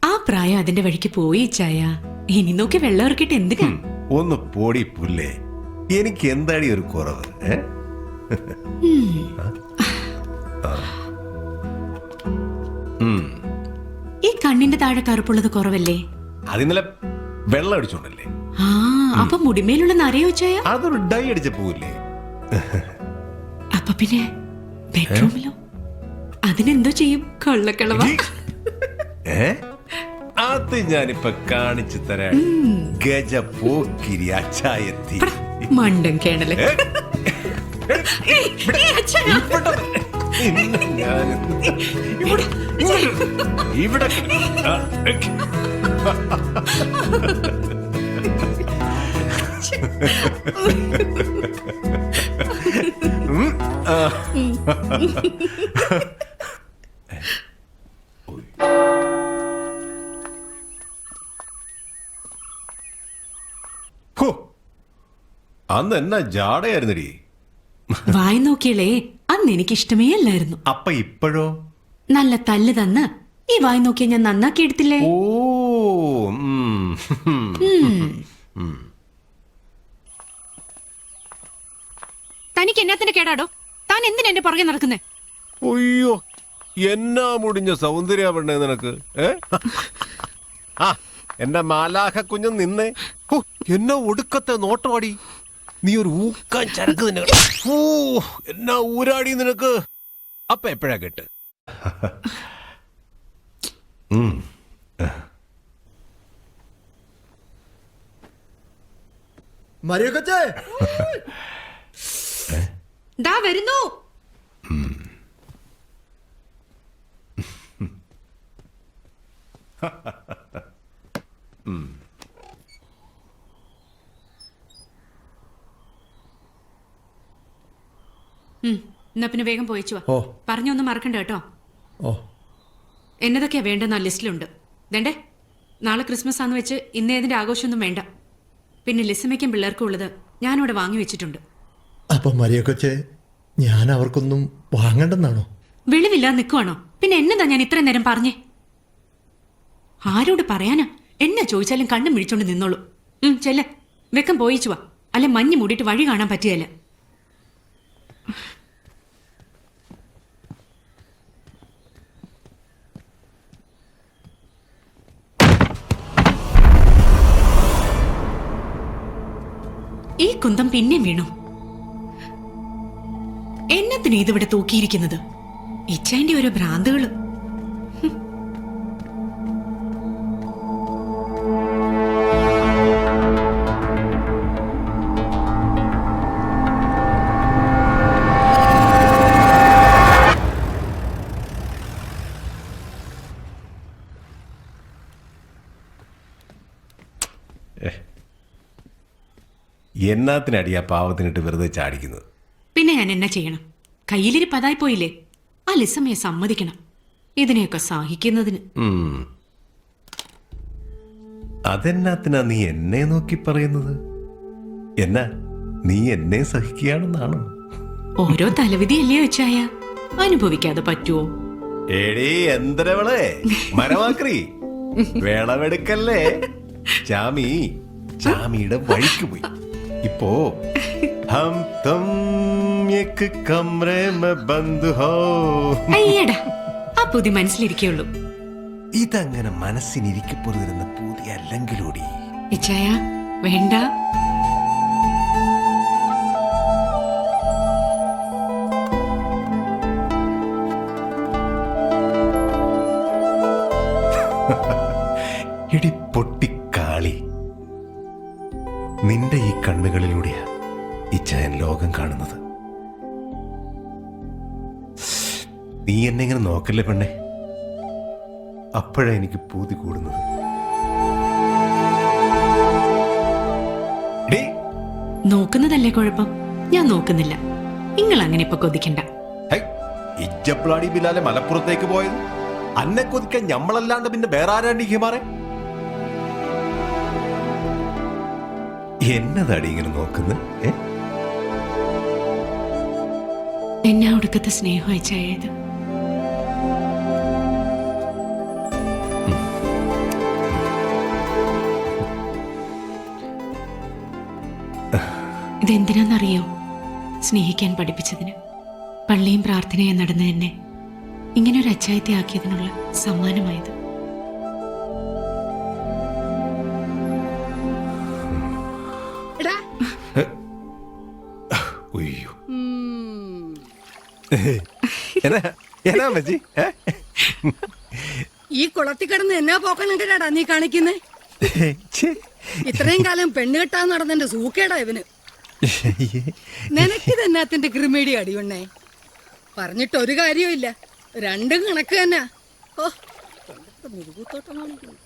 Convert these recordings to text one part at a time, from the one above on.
ആ പ്രായം അതിന്റെ വഴിക്ക് പോയി ചായ. ഇനി നോക്കി വെള്ളം ഇറക്കിട്ട് എന്തിനാ? ഒന്ന് പോടി പുല്ലേ, എനിക്ക് എന്താടി ഒരു കുറവ്? ഈ കണ്ണിന്റെ താഴെ കറുപ്പുള്ളത് കുറവല്ലേ? അതിന്നലെ വെള്ളം അടിച്ചോണ്ടല്ലേ. ആ, അപ്പൊ മുടിമേലുള്ള നരയോ ചായ? അതൊരു ഡൈ അടിച്ച പോവില്ലേ? അപ്പൊ പിന്നെ ബെഡ്റൂമിലോ? അതിനെന്തോ ചെയ്യും? കൊള്ളക്കളവ. അത് ഞാനിപ്പൊ കാണിച്ചു തരാം. ഗജ പോക്കിരി അച്ചായത്തി മണ്ടൻ കേണല്. ഇവിടെ അന്ന് എന്നാ ജാടയായിരുന്നടി. വായി നോക്കിയളേ, അന്ന് എനിക്ക് ഇഷ്ടമേ അല്ലായിരുന്നു. അപ്പൊ ഇപ്പോഴോ? നല്ല തല്ല് തന്ന് ഈ വായി നോക്കിയ ഞാൻ നന്നാക്കി എടുത്തില്ലേ? ഓ, തനിക്ക് എന്നാത്തിന്റെ കേടാടോ? താൻ എന്തിനാ എന്റെ പുറകെ നടക്കുന്നേ? അയ്യോ, എന്നാ മുടിഞ്ഞ സൗന്ദര്യ നിനക്ക്. ആ, എന്റെ മാലാഖ കുഞ്ഞു നിന്നേ. എന്നാ ഒടുക്കത്തെ നോട്ടമാടി. നീ ഒരു ഊക്കാൻ ചരക്ക് തന്നെ. ഓ, എന്നാ ഊരാടി നിനക്ക്. അപ്പൊ എപ്പോഴാ കേട്ട്? ദാ വരുന്നു. എന്നാ പിന്നെ വേഗം പോയിച്ചു വാ. പറഞ്ഞൊന്നും മറക്കണ്ട കേട്ടോ. എന്നതൊക്കെയാ വേണ്ടെന്ന ലിസ്റ്റിലുണ്ട്. വേണ്ടേ? നാളെ ക്രിസ്മസ് ആന്ന് വെച്ച് ഇന്ന് ഏതിന്റെ ആഘോഷമൊന്നും വേണ്ട. പിന്നെ ലിസമ്മയ്ക്കും പിള്ളേർക്കും ഉള്ളത് ഞാനിവിടെ വാങ്ങി വെച്ചിട്ടുണ്ട്. അപ്പൊ മരിയ കൊച്ചെ, ഞാൻ അവർക്കൊന്നും വാങ്ങണ്ടെന്നാണോ? വെളിവില്ലാതെ നിൽക്കുവാണോ? പിന്നെ എന്നതാ ഞാൻ ഇത്രയും നേരം പറഞ്ഞേ? ആരോട് പറയാനാ? എന്നെ ചോദിച്ചാലും കണ്ണും മിഴിച്ചോണ്ട് നിന്നോളൂ. ചെല്ല, വെക്കം പോയിച്ചു വാ. അല്ലെ മഞ്ഞ് മൂടിയിട്ട് വഴി കാണാൻ പറ്റിയല്ല. ഈ കുന്തം പിന്നെ വീണു. എന്നത്തിന് ഇതിവിടെ തൂക്കിയിരിക്കുന്നത്? ഇച്ചാന്റെ ഓരോ ഭ്രാന്തുകള്. എന്നാത്തിനടിയാ പാവത്തിനിട്ട് വെറുതെ ചാടിക്കുന്നത്? പിന്നെ ഞാൻ എന്നാ ചെയ്യണം? കയ്യിലിരി പതായി പോയില്ലേ? ആ ലിസമ്മയെ സമ്മതിക്കണം ഇതിനെയൊക്കെ സഹിക്കുന്നതിന്. അതെന്നാത്തിനാ നീ എന്നെ നോക്കി പറയുന്നത്? എന്നാ നീ എന്നെ സഹിക്കുകയാണെന്നാണോ? ഓരോ തലവിധിയല്ലേ വെച്ചായ, അനുഭവിക്കാതെ പറ്റുമോ? എടീ എന്തരവളെ മരമാക്രി, വിളവെടുക്കല്ലേ. ചാമിയുടെ വഴിക്ക് പോയി. ഇപ്പോ ഹം തും ഏക് കമറേ മേ ബന്ദ് ഹോ. അയ്യടാ, ആ പുതി മനസ്സിലിരിക്കുള്ളൂ. ഇതങ്ങനെ മനസ്സിനിരിക്കപ്പോരുന്ന പുതിയ അല്ലെങ്കിലൂടി. ഇച്ചായ വേണ്ട. എടി പൊട്ടിക്കാളി, നിന്റെ ഈ കണ്ണുകളിലൂടെയാ ഇച്ചായൻ ലോകം കാണുന്നത്. നീ എന്നെ ഇങ്ങനെ നോക്കല്ലേ പെണ്ണെ, അപ്പോഴാ എനിക്ക് പൂതി കൂടുന്നത്. നോക്കുന്നതല്ലേ കുഴപ്പം? ഞാൻ നോക്കുന്നില്ല. നിങ്ങൾ അങ്ങനെ ഇപ്പൊ കൊതിക്കണ്ട. ഇജ്ജപ്ലാടി ബിലാലെ മലപ്പുറത്തേക്ക് പോയത് അന്നെ കൊതിക്കാൻ ഞമ്മളല്ലാണ്ട് പിന്നെ വേറെ ആരാണ്ട് ഹിമാറെ? എന്നതാടി ഇങ്ങനെ നോക്കുന്നത്? എന്നെ ഒടുക്കത്തെ സ്നേഹം അയച്ചത് ഇതെന്തിനാന്നറിയോ? സ്നേഹിക്കാൻ പഠിപ്പിച്ചതിന്, പള്ളിയും പ്രാർത്ഥനയും നടന്ന എന്നെ ഇങ്ങനൊരു അച്ചായത്തെ ആക്കിയതിനുള്ള സമ്മാനമായത്. ഉയ്യോ. എന്നാ അമ്മച്ചി? ഈ കുളത്തിൽ കിടന്ന് എന്നാ പോക്കണുണ്ടാടാ നീ കാണിക്കുന്നേ? ഇത്രയും കാലം പെണ്ണ് കെട്ടാൻ നടന്നെന്റെ സൂക്കേടാ ഇവന്. നിനക്കിത് എന്നാത്തിന്റെ ക്രിമേടി അടിയുണ്ണേ? പറഞ്ഞിട്ട് ഒരു കാര്യവും ഇല്ല, രണ്ടും കണക്ക് തന്നെ. ഓ, മുരുകൂത്തോട്ടം കാണിക്കുന്നു.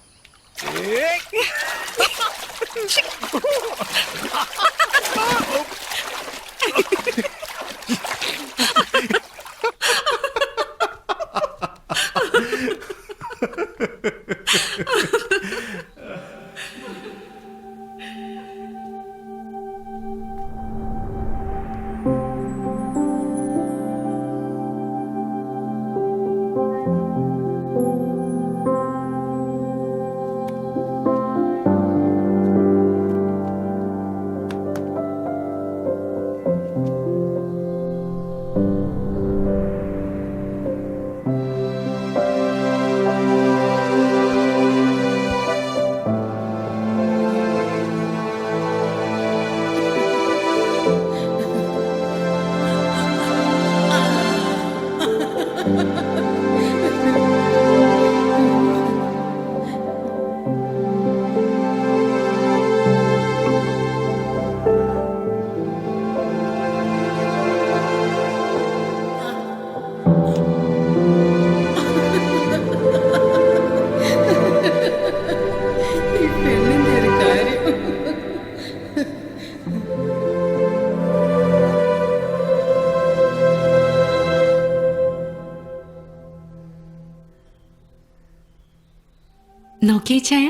നോക്കിയേ ചായ.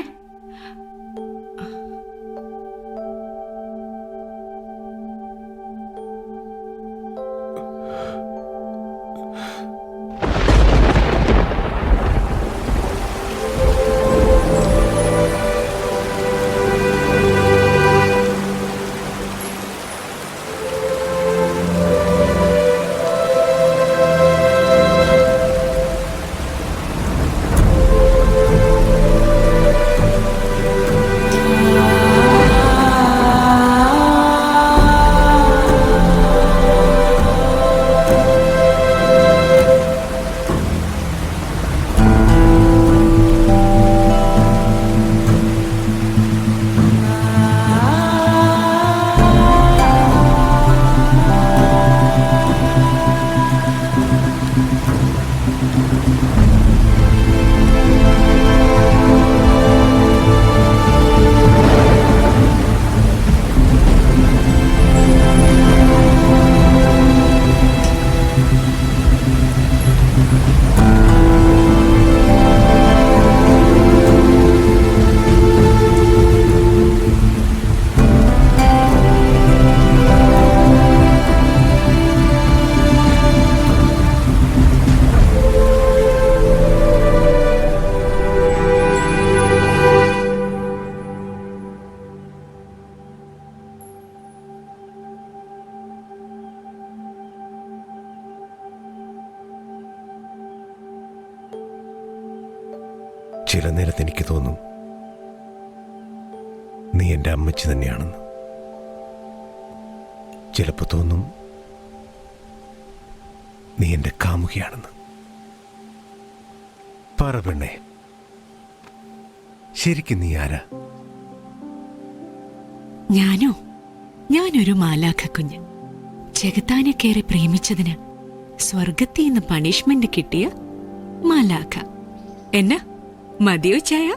ചില നേരത്ത് എനിക്ക് തോന്നും നീ എൻ്റെ അമ്മച്ചി തന്നെയാണെന്ന്. ചിലപ്പോൾ തോന്നും നീ എൻ്റെ കാമുകിയാണെന്ന്. പറ പെണ്ണേ, ശരിക്കും നീ ആരാ? ഞാനൊരു മാലാഖ കുഞ്ഞ്. ചെകുത്താനെ കയറി പ്രേമിച്ചതിന് സ്വർഗത്തിൽ നിന്ന് പണിഷ്മെന്റ് കിട്ടിയ മാലാഖ. എന്നാ മതിയോ ചായ?